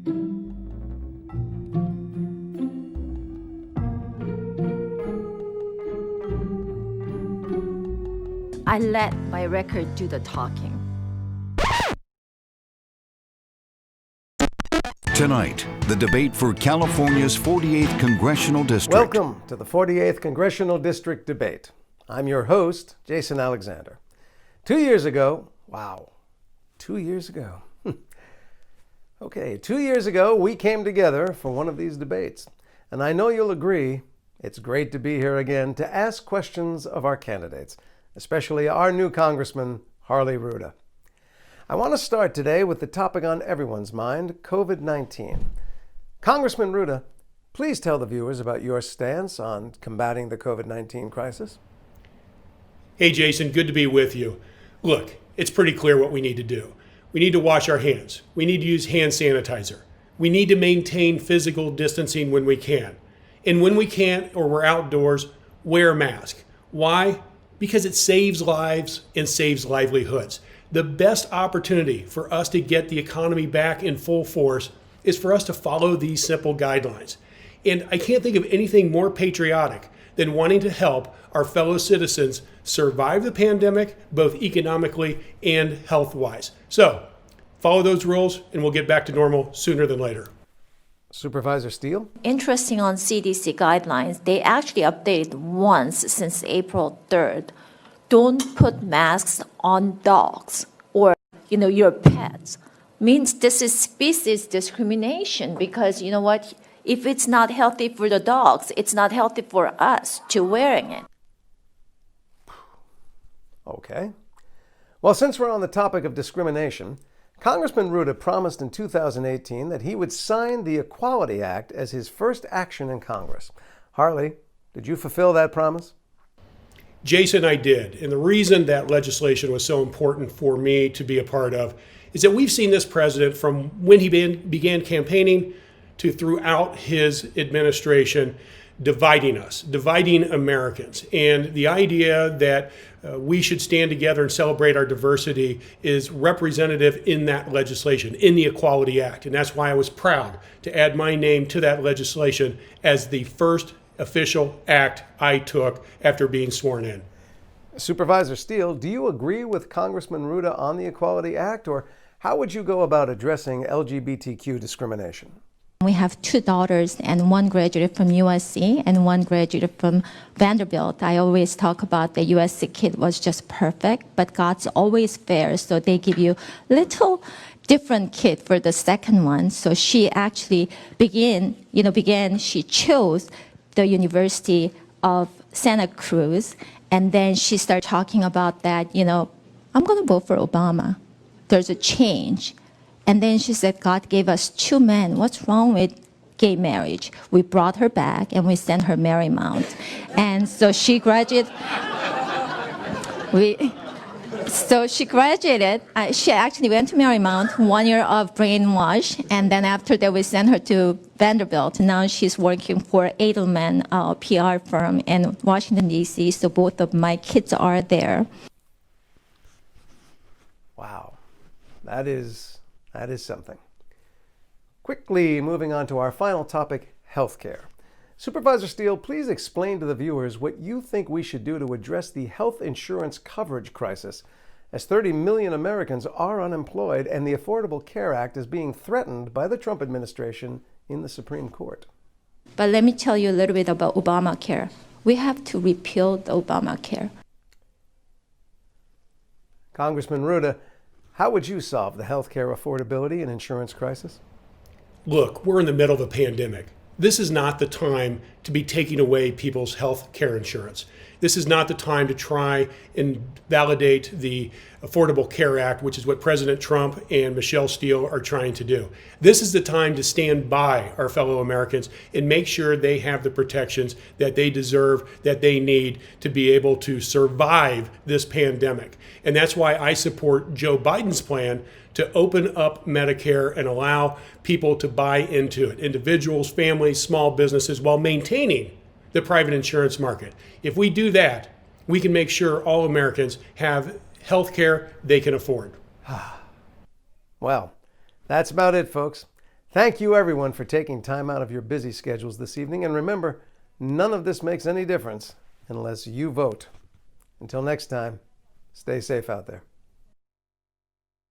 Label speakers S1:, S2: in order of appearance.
S1: I let my record do the talking.
S2: Tonight, the debate for California's 48th Congressional District.
S3: Welcome to the 48th Congressional District debate. I'm your host, Jason Alexander. 2 years ago, wow, 2 years ago. Okay, 2 years ago, we came together for one of these debates. And I know you'll agree, it's great to be here again to ask questions of our candidates, especially our new Congressman, Harley Rouda. I want to start today with the topic on everyone's mind, COVID-19. Congressman Rouda, please tell the viewers about your stance on combating the COVID-19 crisis.
S4: Hey, Jason, good to be with you. Look, it's pretty clear what we need to do. We need to wash our hands. We need to use hand sanitizer. We need to maintain physical distancing when we can. And when we can't or we're outdoors, wear a mask. Why? Because it saves lives and saves livelihoods. The best opportunity for us to get the economy back in full force is for us to follow these simple guidelines. And I can't think of anything more patriotic than wanting to help our fellow citizens survive the pandemic, both economically and health-wise. So, follow those rules and we'll get back to normal sooner than later.
S3: Supervisor Steele?
S1: Interesting on CDC guidelines, they actually updated once since April 3rd. Don't put masks on dogs or, your pets. Means this is species discrimination because, you know what? If it's not healthy for the dogs, it's not healthy for us to wearing it.
S3: Okay. Well, since we're on the topic of discrimination, Congressman Rouda promised in 2018 that he would sign the Equality Act as his first action in Congress. Harley, did you fulfill that promise?
S4: Jason, I did. And the reason that legislation was so important for me to be a part of is that we've seen this president from when he began campaigning to throughout his administration dividing us, dividing Americans. And the idea that we should stand together and celebrate our diversity is representative in that legislation, in the Equality Act. And that's why I was proud to add my name to that legislation as the first official act I took after being sworn in.
S3: Supervisor Steele, do you agree with Congressman Rouda on the Equality Act, or how would you go about addressing LGBTQ discrimination?
S5: We have two daughters and one graduated from USC and one graduated from Vanderbilt. I always talk about the USC kid was just perfect, but God's always fair, so they give you little different kid for the second one. So she actually she chose the University of Santa Cruz, and then she started talking about that, I'm going to vote for Obama. There's a change. And then she said, God gave us two men. What's wrong with gay marriage? We brought her back and we sent her Marymount. And so she graduated. She graduated. She actually went to Marymount, 1 year of brainwash. And then after that, we sent her to Vanderbilt. Now she's working for Edelman, a PR firm in Washington, D.C. So both of my kids are there.
S3: Wow. That is something. Quickly moving on to our final topic, healthcare. Supervisor Steele, please explain to the viewers what you think we should do to address the health insurance coverage crisis, as 30 million Americans are unemployed and the Affordable Care Act is being threatened by the Trump administration in the Supreme Court.
S5: But let me tell you a little bit about Obamacare. We have to repeal the Obamacare.
S3: Congressman Rouda, how would you solve the healthcare affordability and insurance crisis?
S4: Look, we're in the middle of a pandemic. This is not the time to be taking away people's health care insurance. This is not the time to try and validate the Affordable Care Act, which is what President Trump and Michelle Steele are trying to do. This is the time to stand by our fellow Americans and make sure they have the protections that they deserve, that they need to be able to survive this pandemic. And that's why I support Joe Biden's plan to open up Medicare and allow people to buy into it, individuals, families, small businesses, while maintaining the private insurance market. If we do that, we can make sure all Americans have health care they can afford.
S3: Well, that's about it, folks. Thank you, everyone, for taking time out of your busy schedules this evening. And remember, none of this makes any difference unless you vote. Until next time, stay safe out there.